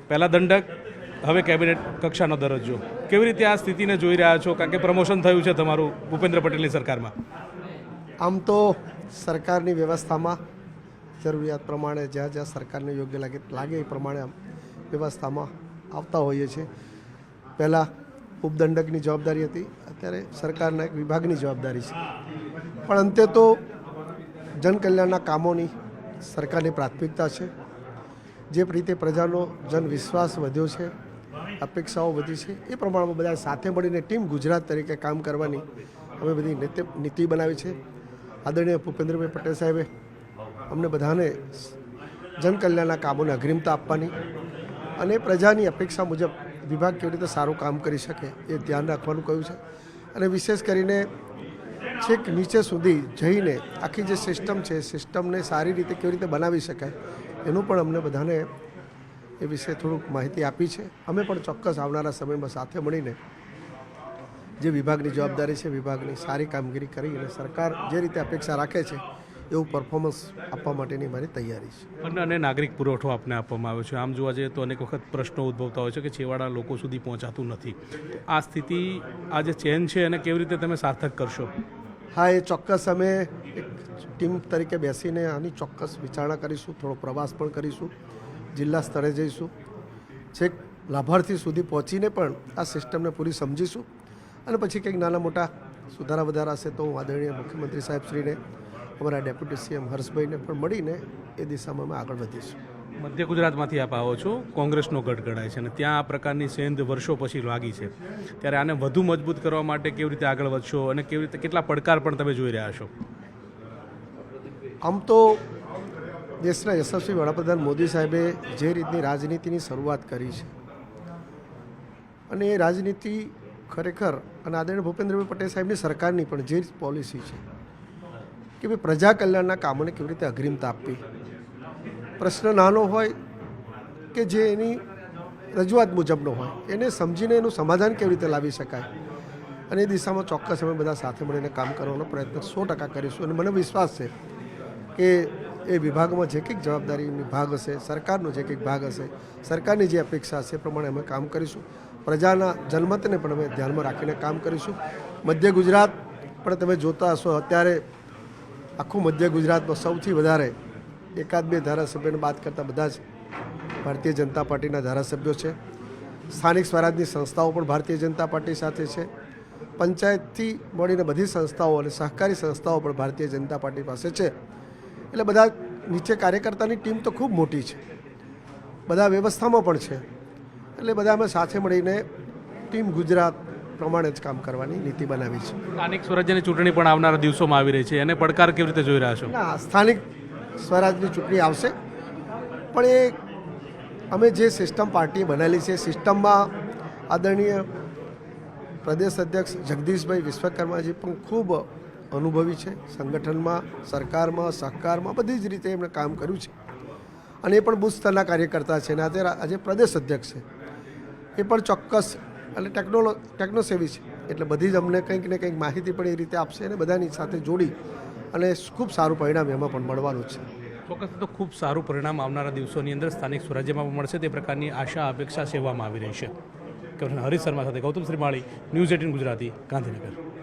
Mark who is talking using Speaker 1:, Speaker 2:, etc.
Speaker 1: પહેલાં દંડક, હવે કેબિનેટ કક્ષાનો દરજ્જો. કેવી રીતે આ સ્થિતિને જોઈ રહ્યા છો? કારણ કે પ્રમોશન થયું છે તમારું ભૂપેન્દ્ર પટેલની સરકારમાં.
Speaker 2: આમ તો સરકારની વ્યવસ્થામાં જરૂરિયાત પ્રમાણે જ્યાં જ્યાં સરકારને યોગ્ય લાગે એ પ્રમાણે વ્યવસ્થામાં આવતા હોઈએ છીએ. પહેલાં ઉપદંડકની જવાબદારી હતી, અત્યારે સરકારના એક વિભાગની જવાબદારી છે. પણ અંતે તો જનકલ્યાણના કામોની સરકારની પ્રાથમિકતા છે. જે રીતે પ્રજાનો જનવિશ્વાસ વધ્યો છે, અપેક્ષાઓ વધી છે, એ પ્રમાણમાં બધા સાથે મળીને ટીમ ગુજરાત તરીકે કામ કરવાની અમે બધી નીતિ બનાવી છે. આદરણીય ભૂપેન્દ્રભાઈ પટેલ સાહેબે અમને બધાને જનકલ્યાણના કામોને અગ્રિમતા આપવાની અને પ્રજાની અપેક્ષા મુજબ વિભાગ કેવી રીતે સારું કામ કરી શકે એ ધ્યાન રાખવાનું કહ્યું છે. અને વિશેષ કરીને છેક નીચે સુધી જઈને આખી જે સિસ્ટમ છે સિસ્ટમને સારી રીતે કેવી રીતે બનાવી શકાય એનું પણ અમને બધાને એ વિશે થોડુંક માહિતી આપી છે. અમે પણ ચોક્કસ આવનારા સમયમાં સાથે મળીને જે વિભાગની જવાબદારી છે વિભાગની સારી કામગીરી કરી અને સરકાર જે રીતે અપેક્ષા રાખે છે એવું પરફોર્મન્સ આપવા માટેની મારી તૈયારી છે.
Speaker 1: અને નાગરિક પુરવઠો આપને આપવામાં આવ્યો છે. આમ જોવા જઈએ તો અનેક વખત પ્રશ્નો ઉદ્ભવતા હોય છે કે છેવાડા લોકો સુધી પહોંચાતું નથી. આ સ્થિતિ, આ જે ચેન છે એને કેવી રીતે તમે સાર્થક કરશો?
Speaker 2: હા, એ ચોક્કસ અમે એક ટીમ તરીકે બેસીને આની ચોક્કસ વિચારણા કરીશું. થોડો પ્રવાસ પણ કરીશું, જિલ્લા સ્તરે જઈશું, છેક લાભાર્થી સુધી પહોંચીને પણ આ સિસ્ટમને પૂરી સમજીશું. અને પછી કંઈક નાના મોટા સુધારા વધારા હશે તો હું આદરણીય મુખ્યમંત્રી સાહેબશ્રીને, અમારા ડેપ્યુટી સીએમ હર્ષભાઈને પણ મળીને એ દિશામાં અમે આગળ વધીશું.
Speaker 1: મધ્ય ગુજરાતમાંથી આપ આવો છો, કોંગ્રેસનો ગઢ ગણાય છે અને ત્યાં આ પ્રકારની સેંધ વર્ષો પછી લાગી છે. ત્યારે આને વધુ મજબૂત કરવા માટે કેવી રીતે આગળ વધશો અને કેવી રીતે, કેટલા પડકાર પણ તમે જોઈ રહ્યા છો?
Speaker 2: આમ તો દેશના યશસ્વી વડાપ્રધાન મોદી સાહેબે જે રીતની રાજનીતિની શરૂઆત કરી છે અને એ રાજનીતિ ખરેખર અને આદરણીય ભૂપેન્દ્રભાઈ પટેલ સાહેબની સરકારની પણ જે પોલિસી છે કે ભાઈ પ્રજા કલ્યાણના કામોને કેવી રીતે અગ્રિમતા આપવી. પ્રશ્ન નાનો હોય કે જે એની રજૂઆત મુજબનો હોય એને સમજીને એનું સમાધાન કેવી રીતે લાવી શકાય અને એ દિશામાં ચોક્કસ અમે બધા સાથે મળીને કામ કરવાનો પ્રયત્ન 100% કરીશું. અને મને વિશ્વાસ છે કે એ વિભાગમાં જે કંઈક જવાબદારીની ભાગ હશે, સરકારનો જે કંઈક ભાગ હશે, સરકારની જે અપેક્ષા હશે એ પ્રમાણે અમે કામ કરીશું. પ્રજાના જનમતને પણ અમે ધ્યાનમાં રાખીને કામ કરીશું. મધ્ય ગુજરાત પણ તમે જોતા હશો, અત્યારે આખું મધ્ય ગુજરાતમાં સૌથી વધારે એકાદ બે ધારાસભ્યોને બાદ કરતાં બધા જ ભારતીય જનતા પાર્ટીના ધારાસભ્યો છે. સ્થાનિક સ્વરાજની સંસ્થાઓ પણ ભારતીય જનતા પાર્ટી સાથે છે. પંચાયતથી મળીને બધી સંસ્થાઓ અને સહકારી સંસ્થાઓ પણ ભારતીય જનતા પાર્ટી પાસે છે. એટલે બધા નીચે કાર્યકર્તાની ટીમ તો ખૂબ મોટી છે, બધા વ્યવસ્થામાં પણ છે. એટલે બધા અમે સાથે મળીને ટીમ ગુજરાત પ્રમાણે જ કામ કરવાની નીતિ બનાવી છે.
Speaker 1: સ્થાનિક સ્વરાજ્યની ચૂંટણી પણ આવનારા દિવસોમાં આવી રહી છે, એને પડકાર કેવી રીતે જોઈ રહ્યા છો?
Speaker 2: ના, સ્થાનિક સ્વરાજની ચૂંટણી આવશે, પણ એ અમે જે સિસ્ટમ પાર્ટીએ બનાવેલી છે સિસ્ટમમાં આદરણીય પ્રદેશ અધ્યક્ષ જગદીશભાઈ વિશ્વકર્માજી પણ ખૂબ અનુભવી છે. સંગઠનમાં, સરકારમાં, સહકારમાં બધી જ રીતે એમણે કામ કર્યું છે અને એ પણ બુથ સ્તરના કાર્યકર્તા છે અને આજે પ્રદેશ અધ્યક્ષ છે. એ પણ ચોક્કસ અને ટેકનોસેવી છે, એટલે બધી જ અમને કંઈક ને કંઈક માહિતી પણ એ રીતે આપશે અને બધાની સાથે જોડી અને ખૂબ સારું પરિણામ એમાં પણ મળવાનું છે.
Speaker 1: ચોક્કસ, તો ખૂબ સારું પરિણામ આવનારા દિવસોની અંદર સ્થાનિક સ્વરાજ્યમાં પણ મળશે તે પ્રકારની આશા અપેક્ષા સેવામાં આવી રહી છે. હરીશ શર્મા સાથે ગૌતમ શ્રીમાળી, ન્યૂઝ 18 ગુજરાતી, ગાંધીનગર.